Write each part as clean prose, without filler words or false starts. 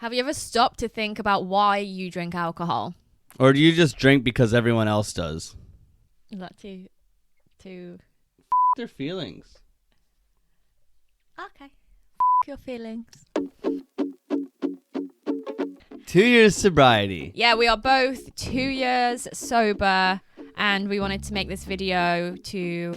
Have you ever stopped to think about why you drink alcohol? Or do you just drink because everyone else does? Is that too... Their feelings. Okay. Your feelings. 2 years sobriety. Yeah, we are both 2 years sober, and we wanted to make this video to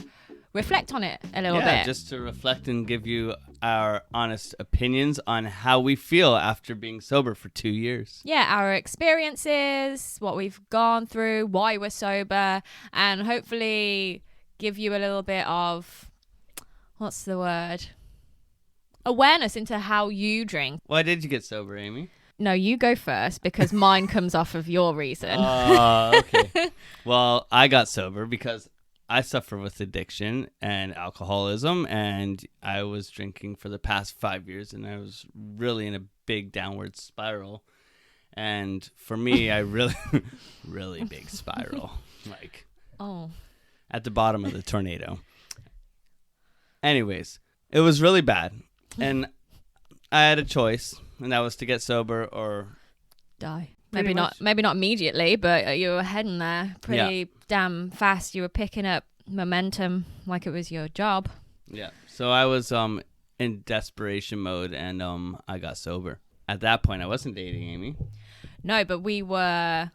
reflect on it a little bit. Just to reflect and give you our honest opinions on how we feel after being sober for 2 years. Yeah, our experiences, what we've gone through, why we're sober, and hopefully give you a little bit of, what's the word? Awareness into how you drink. Why did you get sober, Amy? No, you go first because mine comes off of your reason. Okay. Well, I got sober because I suffer with addiction and alcoholism, and I was drinking for the past 5 years, and I was really in a big downward spiral. And for me, I really big spiral, like at the bottom of the tornado. Anyways, it was really bad, and I had a choice, and that was to get sober or die. Pretty Maybe not immediately, but you were heading there pretty damn fast. You were picking up momentum like it was your job. Yeah. So I was in desperation mode, and I got sober. At that point, I wasn't dating Amy. No, but we were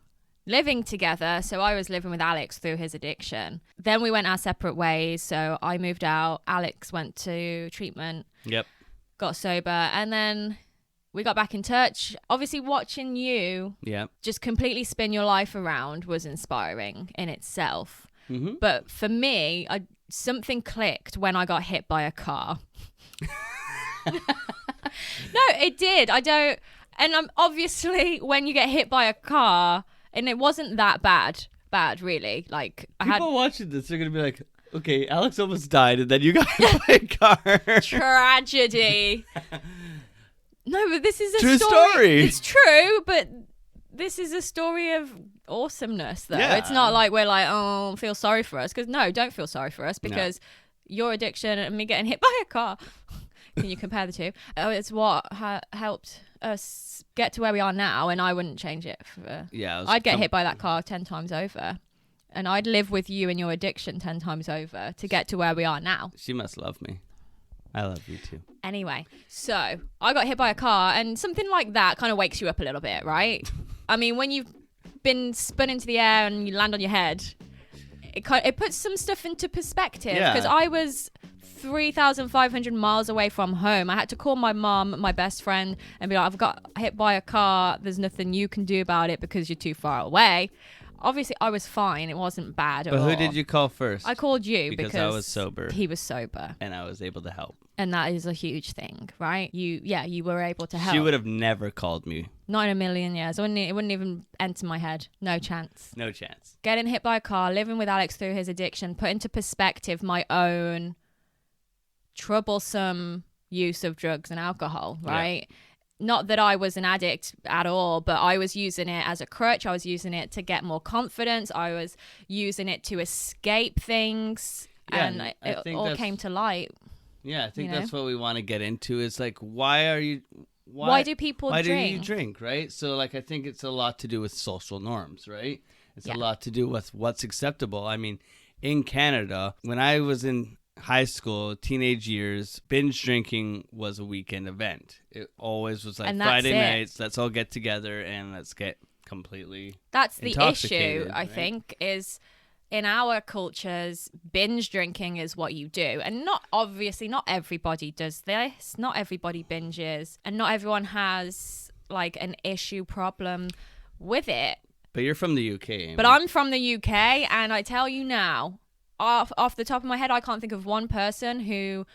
living together. So I was living with Alex through his addiction. Then we went our separate ways. So I moved out. Alex went to treatment. Yep. Got sober, and then we got back in touch. Obviously, watching you just completely spin your life around was inspiring in itself. Mm-hmm. But for me, something clicked when I got hit by a car. No, it did. And I'm obviously, when you get hit by a car, and it wasn't that bad really. Like people watching this, they're gonna be like, okay, Alex almost died, and then you got hit by a car. Tragedy. No, but this is a true story. It's true, but this is a story of awesomeness, though. Yeah. It's not like we're like, oh, feel sorry for us. Because no, don't feel sorry for us, because your addiction and me getting hit by a car. Can you compare the two? It's what helped us get to where we are now, and I wouldn't change it. I'd get hit by that car 10 times over. And I'd live with you and your addiction 10 times over to get to where we are now. She must love me. I love you too. Anyway, so I got hit by a car, and something like that kind of wakes you up a little bit, right? I mean, when you've been spun into the air and you land on your head, it puts some stuff into perspective. Because I was 3,500 miles away from home. I had to call my mom, my best friend, and be like, I've got hit by a car. There's nothing you can do about it because you're too far away. Obviously, I was fine. It wasn't bad at all. But who did you call first? I called you because I was sober. He was sober. And I was able to help. And that is a huge thing, right? You were able to help. She would have never called me. Not in a million years. It wouldn't even enter my head. No chance. No chance. Getting hit by a car, living with Alex through his addiction, put into perspective my own troublesome use of drugs and alcohol, right? Yeah. Not that I was an addict at all, but I was using it as a crutch. I was using it to get more confidence. I was using it to escape things. Yeah, and it all came to light. Yeah, I think that's what we want to get into is like, why do people drink? Why do you drink, right? So like, I think it's a lot to do with social norms, right? It's a lot to do with what's acceptable. I mean, in Canada, when I was in high school, teenage years, binge drinking was a weekend event. It always was like Friday nights, let's all get together and let's get completely That's the issue, right? I think, is in our cultures, binge drinking is what you do. And not everybody does this. Not everybody binges. And not everyone has like an issue problem with it. But you're from the UK, Amy. But I'm from the UK, and I tell you now, off the top of my head, I can't think of one person who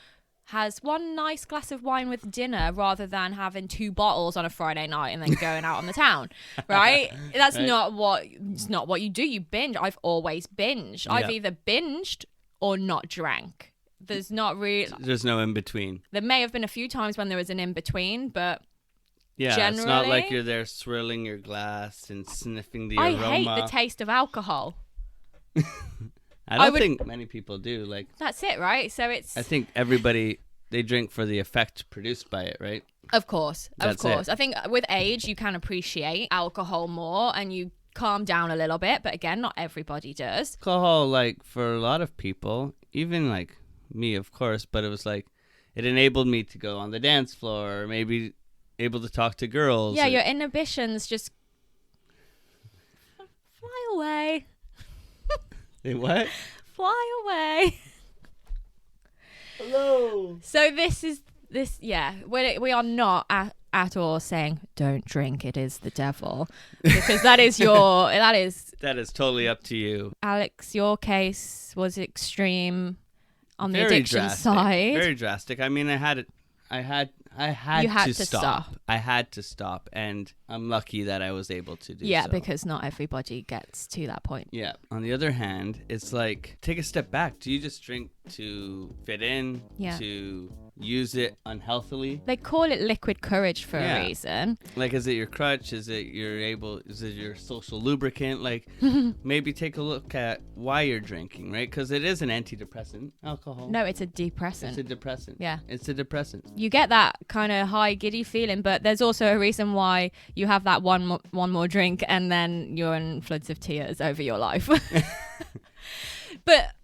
has one nice glass of wine with dinner rather than having 2 bottles on a Friday night and then going out on the town, right? That's not what you do. You binge. I've always binged. I've either binged or not drank. There's no in between. There may have been a few times when there was an in between, but generally, it's not like you're there swirling your glass and sniffing the aroma. I hate the taste of alcohol. I don't think many people do. Like, that's it, right? So I think everybody they drink for the effect produced by it, right? Of course. I think with age, you can appreciate alcohol more and you calm down a little bit. But again, not everybody does. Alcohol, like, for a lot of people, even like me, of course, but it was like, it enabled me to go on the dance floor, or maybe able to talk to girls. Yeah, your inhibitions just fly away. They what? Fly away. Hello. So we are not at all saying don't drink, it is the devil, because that is totally up to you. Alex, your case was extreme on the Very addiction drastic. side. Very drastic. I mean, I had to stop. I had to stop, and I'm lucky that I was able to do so. Yeah, because not everybody gets to that point. Yeah. On the other hand, it's like, take a step back. Do you just drink to fit in? Yeah. To use it unhealthily? They call it liquid courage for a reason. Like, is it your crutch? Is it your social lubricant? Like, maybe take a look at why you're drinking, right? Because it is an antidepressant, alcohol. No, it's a depressant. It's a depressant. Yeah. It's a depressant. You get that kind of high, giddy feeling, but there's also a reason why you have that one more drink and then you're in floods of tears over your life. But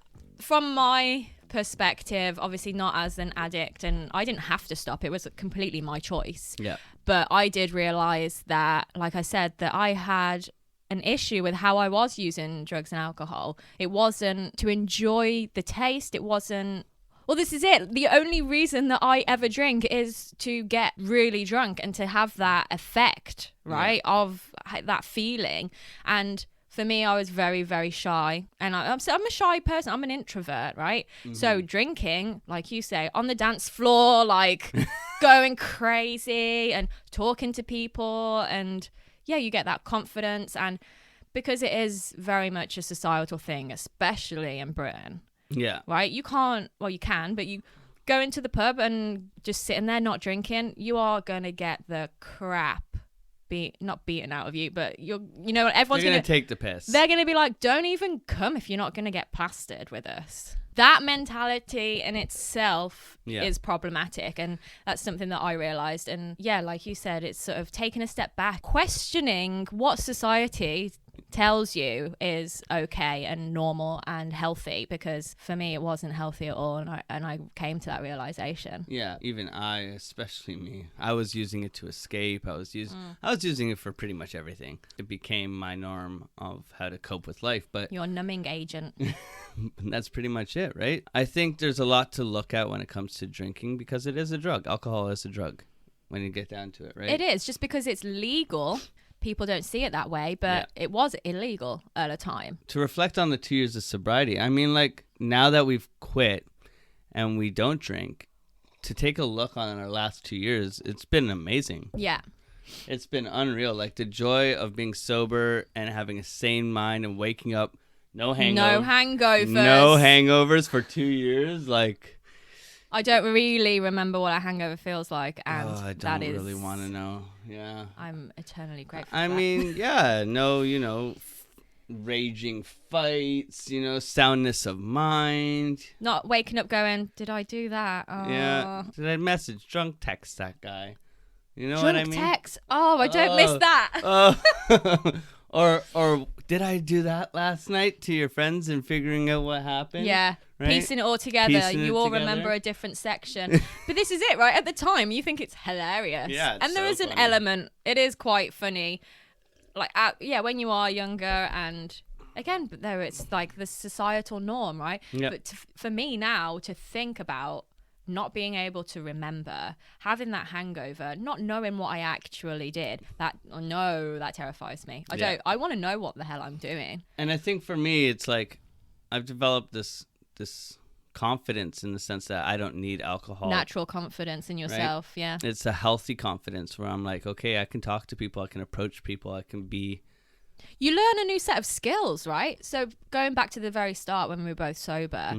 from my perspective, obviously not as an addict, and I didn't have to stop. It was completely my choice. Yeah. But I did realize that, like I said, that I had an issue with how I was using drugs and alcohol. It wasn't to enjoy the taste. It wasn't, well, this is it. The only reason that I ever drink is to get really drunk and to have that effect, right, of that feeling. And for me, I was very, very shy. And I'm a shy person. I'm an introvert, right? Mm-hmm. So drinking, like you say, on the dance floor, like going crazy and talking to people. And yeah, you get that confidence. And because it is very much a societal thing, especially in Britain. Yeah. Right? You can't, well, you can, but you go into the pub and just sitting there not drinking, you are going to get the crap. Not beaten out of you, but everyone's gonna take the piss. They're gonna be like, don't even come if you're not gonna get plastered with us. That mentality in itself is problematic, and that's something that I realized. And yeah, like you said, it's sort of taking a step back, questioning what society tells you is okay and normal and healthy, because for me it wasn't healthy at all, and I came to that realization. Yeah, even especially me, I was using it to escape. I was using it for pretty much everything. It became my norm of how to cope with life. But your numbing agent. That's pretty much it, right? I think there's a lot to look at when it comes to drinking, because it is a drug. Alcohol is a drug when you get down to it, right? It is. Just because it's legal, people don't see it that way, but it was illegal at a time. To reflect on the 2 years of sobriety, I mean, like, now that we've quit and we don't drink, to take a look on our last 2 years, it's been amazing. Yeah. It's been unreal. Like, the joy of being sober and having a sane mind and waking up, no hangovers for 2 years. Like, I don't really remember what a hangover feels like, and I don't really want to know. Yeah, I'm eternally grateful. I mean, no, raging fights, soundness of mind. Not waking up going, did I do that? Oh. Yeah, did I drunk text that guy? You know drunk what I mean? Text. Oh, I don't miss that. Or did I do that last night to your friends and figuring out what happened? Yeah. Right? Piecing it all together. You all remember a different section. But this is it, right? At the time, you think it's hilarious. Yeah, and there is an element. It is quite funny. Like, when you are younger, and again, but there it's like the societal norm, right? Yep. But for me now, to think about not being able to remember, having that hangover, not knowing what I actually did, that terrifies me. I want to know what the hell I'm doing. And I think for me, it's like I've developed this confidence in the sense that I don't need alcohol. Natural confidence in yourself, right? Yeah. It's a healthy confidence where I'm like, okay, I can talk to people, I can approach people, I can be... You learn a new set of skills, right? So going back to the very start when we were both sober,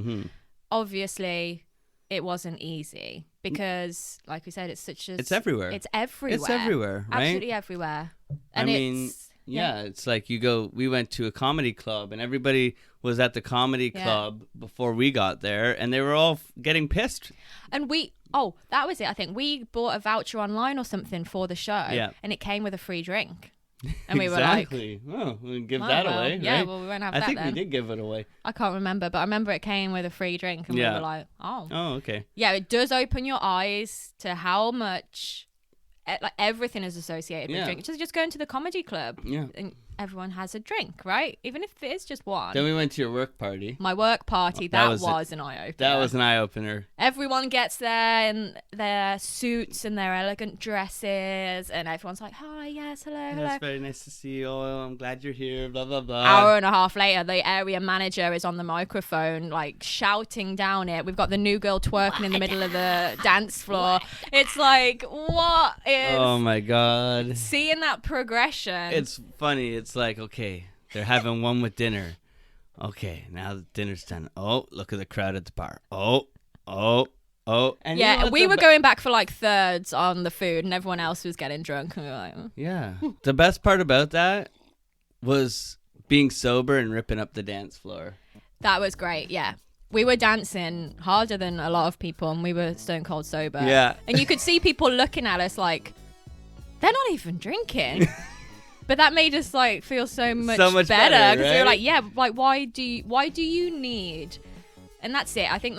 obviously... It wasn't easy because, like we said, it's everywhere. It's everywhere. It's everywhere, right? Absolutely everywhere. And it's like we went to a comedy club and everybody was at the comedy club before we got there and they were all getting pissed. And Oh, that was it. I think we bought a voucher online or something for the show. Yeah. And it came with a free drink. And we exactly. were like, oh, we'll give that away. Yeah, right? well, we won't have I that think then. we did give it away. I can't remember, but I remember it came with a free drink. And we were like, oh. Oh, okay. Yeah, it does open your eyes to how much like everything is associated with drink. Just going to the comedy club. Yeah. And everyone has a drink, right? Even if it is just one. Then we went to your work party. My work party, that was an eye-opener. That was an eye-opener. Everyone gets there in their suits and their elegant dresses, and everyone's like, hi, yes, hello, hello. It's very nice to see you. Oh, I'm glad you're here, blah, blah, blah. Hour and a half later, the area manager is on the microphone, like, shouting down it. We've got the new girl twerking in the middle of the dance floor. It's like, what is... Oh, my God. Seeing that progression. It's funny. It's like, okay, they're having one with dinner. Okay, now the dinner's done. Oh, look at the crowd at the bar. Oh. And yeah, we were going back for like thirds on the food, and everyone else was getting drunk. And we were like, yeah. The best part about that was being sober and ripping up the dance floor. That was great, yeah. We were dancing harder than a lot of people, and we were stone cold sober. Yeah. And you could see people looking at us like, they're not even drinking. But that made us like feel so much better because we were like, yeah, like why do you need? And that's it. I think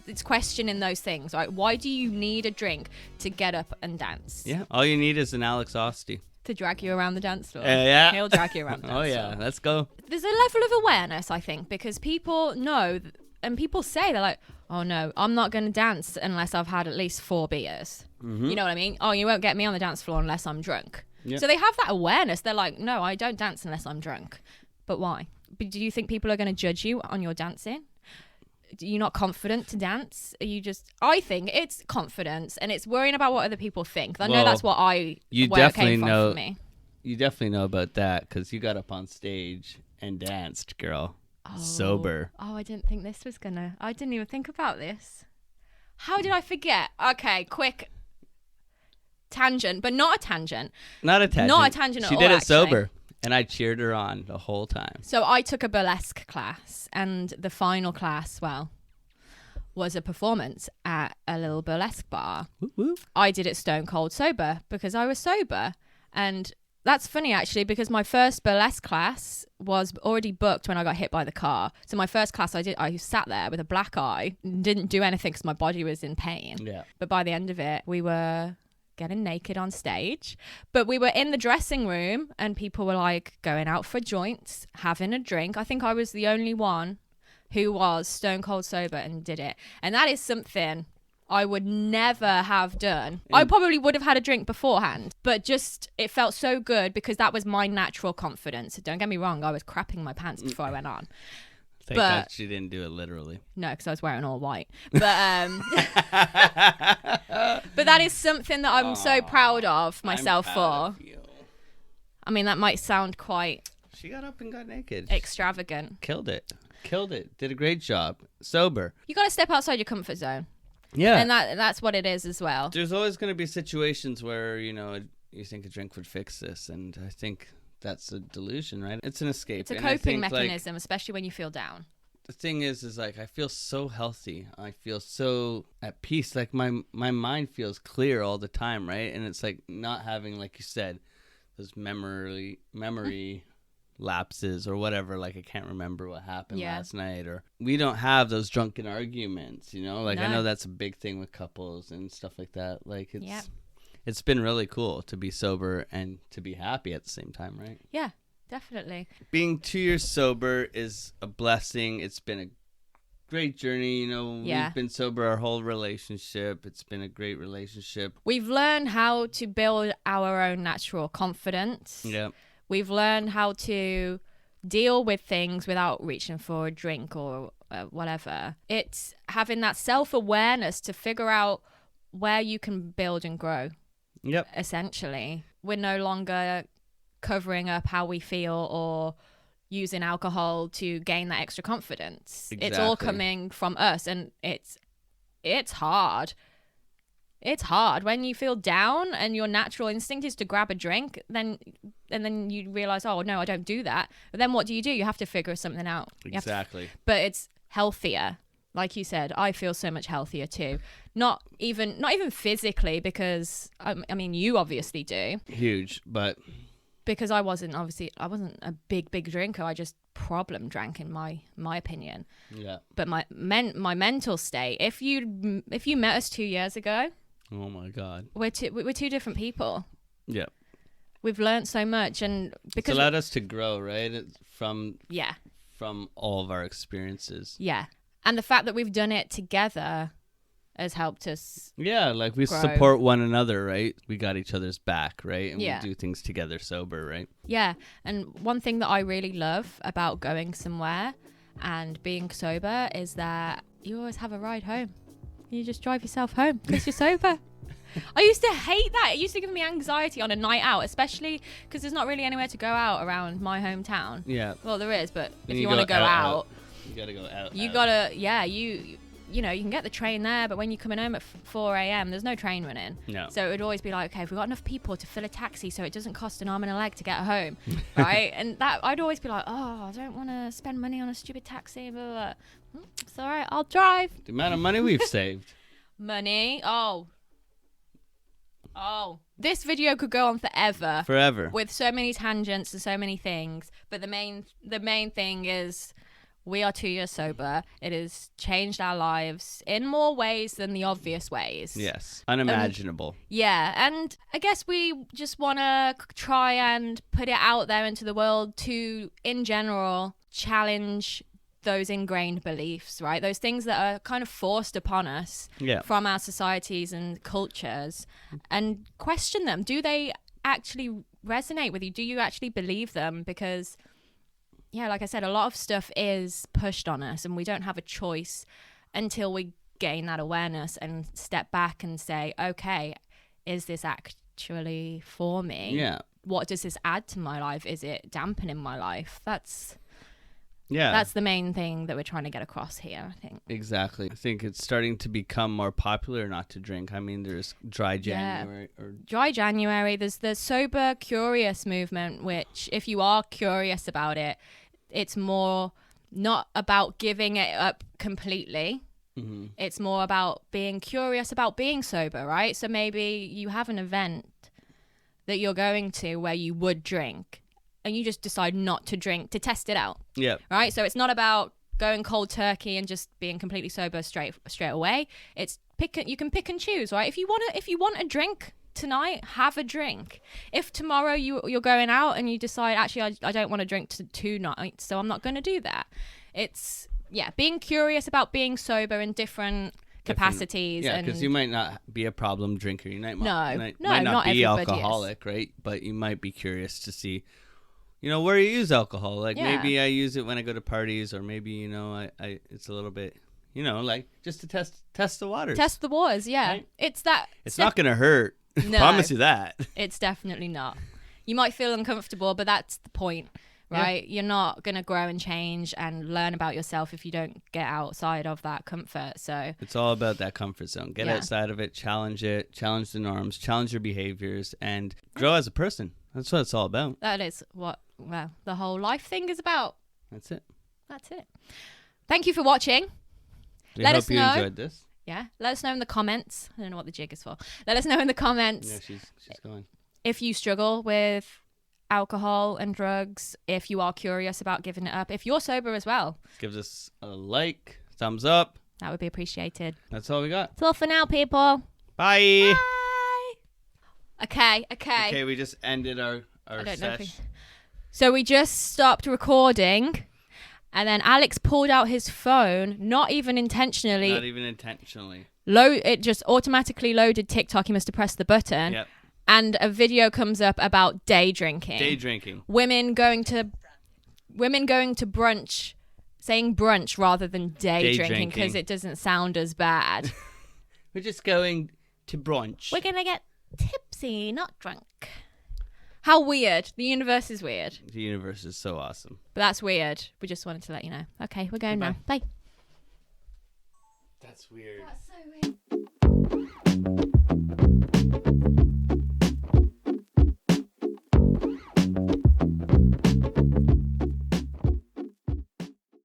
it's questioning those things, right? Why do you need a drink to get up and dance? Yeah, all you need is an Alex Osti to drag you around the dance floor. Yeah, he'll drag you around the dance floor. Oh yeah, let's go. There's a level of awareness, I think, because people know and people say, they're like, oh no, I'm not going to dance unless I've had at least 4 beers. Mm-hmm. You know what I mean? Oh, you won't get me on the dance floor unless I'm drunk. Yep. So they have that awareness. They're like, no, I don't dance unless I'm drunk. But why? But do you think people are going to judge you on your dancing? Are you not confident to dance? Are you just... I think it's confidence and it's worrying about what other people think. I know that's what it came from for me. You definitely know about that because you got up on stage and danced, girl. Sober. Oh, I didn't think this was gonna... I didn't even think about this. How did I forget? Okay, quick tangent, but not a tangent. Not a tangent. Not a tangent at all, She did it sober, and I cheered her on the whole time. So I took a burlesque class, and the final class, was a performance at a little burlesque bar. Woo woo. I did it stone cold sober because I was sober, and that's funny actually because my first burlesque class was already booked when I got hit by the car. So my first class I sat there with a black eye, didn't do anything because my body was in pain. Yeah. But by the end of it, we were getting naked on stage, but we were in the dressing room and people were like going out for joints, having a drink. I think I was the only one who was stone cold sober and did it. And that is something I would never have done. I probably would have had a drink beforehand, but just it felt so good because that was my natural confidence. Don't get me wrong, I was crapping my pants before I went on. Thank God she didn't do it literally. No, because I was wearing all white. But but that is something that I'm so proud of myself for. I mean, that might sound quite... She got up and got naked. Extravagant. Killed it. Did a great job. Sober. You got to step outside your comfort zone. Yeah. And that's what it is as well. There's always going to be situations where, you think a drink would fix this. And I think that's a delusion, right? It's an escape. It's a coping mechanism, especially when you feel down. The thing is like, I feel so healthy. I feel so at peace. Like my mind feels clear all the time, right? And it's like not having, like you said, those memory lapses or whatever, like I can't remember what happened last night, or we don't have those drunken arguments, like no. I know that's a big thing with couples and stuff like that. Like it's been really cool to be sober and to be happy at the same time, right? Yeah, definitely. Being 2 years sober is a blessing. It's been a great journey. We've been sober our whole relationship. It's been a great relationship. We've learned how to build our own natural confidence. Yeah. We've learned how to deal with things without reaching for a drink or whatever. It's having that self-awareness to figure out where you can build and grow. Yep. Essentially. We're no longer covering up how we feel or using alcohol to gain that extra confidence. Exactly. It's all coming from us, and it's hard. It's hard when you feel down and your natural instinct is to grab a drink, and then you realize, oh no, I don't do that. But then what do? You have to figure something out. Exactly. But it's healthier. like you said, I feel so much healthier too. Not even physically, because I mean, you obviously do. Huge, but because I wasn't a big drinker. I just problem drank, in my opinion. Yeah. But my mental state. If you met us 2 years ago, oh my God, we're two different people. Yeah. We've learned so much, and because it's allowed us to grow, right? From all of our experiences. Yeah. And the fact that we've done it together has helped us. Yeah, like we grow. Support one another, right? We got each other's back, right? And we do things together sober, right? Yeah. And one thing that I really love about going somewhere and being sober is that you always have a ride home. You just drive yourself home because you're sober. I used to hate that. It used to give me anxiety on a night out, especially because there's not really anywhere to go out around my hometown. Yeah. Well, there is, but if you want to go out, you gotta go out. You gotta, you know, you can get the train there, but when you're coming home at 4 a.m., there's no train running. No. So it would always be like, okay, if we've got enough people to fill a taxi so it doesn't cost an arm and a leg to get home, right? And that I'd always be like, oh, I don't want to spend money on a stupid taxi, blah, blah, blah. It's all right, I'll drive. The amount of money we've saved. Money? Oh. This video could go on forever. Forever. With so many tangents and so many things. But the main thing is, we are 2 years sober. It has changed our lives in more ways than the obvious ways. Yes. Unimaginable. And I guess we just want to try and put it out there into the world to, in general, challenge those ingrained beliefs, right? Those things that are kind of forced upon us from our societies and cultures, and question them. Do they actually resonate with you? Do you actually believe them? Because like I said, a lot of stuff is pushed on us and we don't have a choice until we gain that awareness and step back and say, okay, is this actually for me? Yeah. What does this add to my life? Is it dampening my life? That's the main thing that we're trying to get across here, I think. Exactly. I think it's starting to become more popular not to drink. I mean, there's Dry January. Dry January. There's the Sober Curious movement, which if you are curious about it, it's more not about giving it up completely. Mm-hmm. It's more about being curious about being sober, right? So maybe you have an event that you're going to where you would drink, and you just decide not to drink to test it out. Yeah. Right? So it's not about going cold turkey and just being completely sober straight away. It's you can pick and choose, right? If you want a drink tonight, have a drink. If tomorrow you're going out and you decide, actually, I don't want to drink tonight, so I'm not going to do that. It's being curious about being sober in different capacities. Yeah, because you might not be a problem drinker. You might not not be alcoholic, right? But you might be curious to see, where you use alcohol. Like maybe I use it when I go to parties, or maybe, I it's a little bit, like just to test the waters. Test the waters, yeah. Right? It's not going to hurt. No, promise you that. It's definitely not. You might feel uncomfortable, but that's the point, right? Yeah. You're not going to grow and change and learn about yourself if you don't get outside of that comfort. So it's all about that comfort zone. Get outside of it, challenge the norms, challenge your behaviors, and grow as a person. That's what it's all about. That is what, the whole life thing is about. That's it. Thank you for watching. Let us know. You enjoyed this. Yeah, let us know in the comments. I don't know what the jig is for. Let us know in the comments. Yeah, she's going. If you struggle with alcohol and drugs, if you are curious about giving it up, if you're sober as well. Give us a like, thumbs up. That would be appreciated. That's all we got. That's all for now, people. Bye. Bye. Okay. Okay, we just ended our session. So we just stopped recording. And then Alex pulled out his phone, not even intentionally. It just automatically loaded TikTok. He must have pressed the button. Yep. And a video comes up about day drinking. Women going to brunch, saying brunch rather than day drinking because it doesn't sound as bad. We're just going to brunch. We're going to get tipsy, not drunk. How weird. The universe is weird. The universe is so awesome. But that's weird. We just wanted to let you know. Okay, we're going now. Bye. That's weird. That's so weird.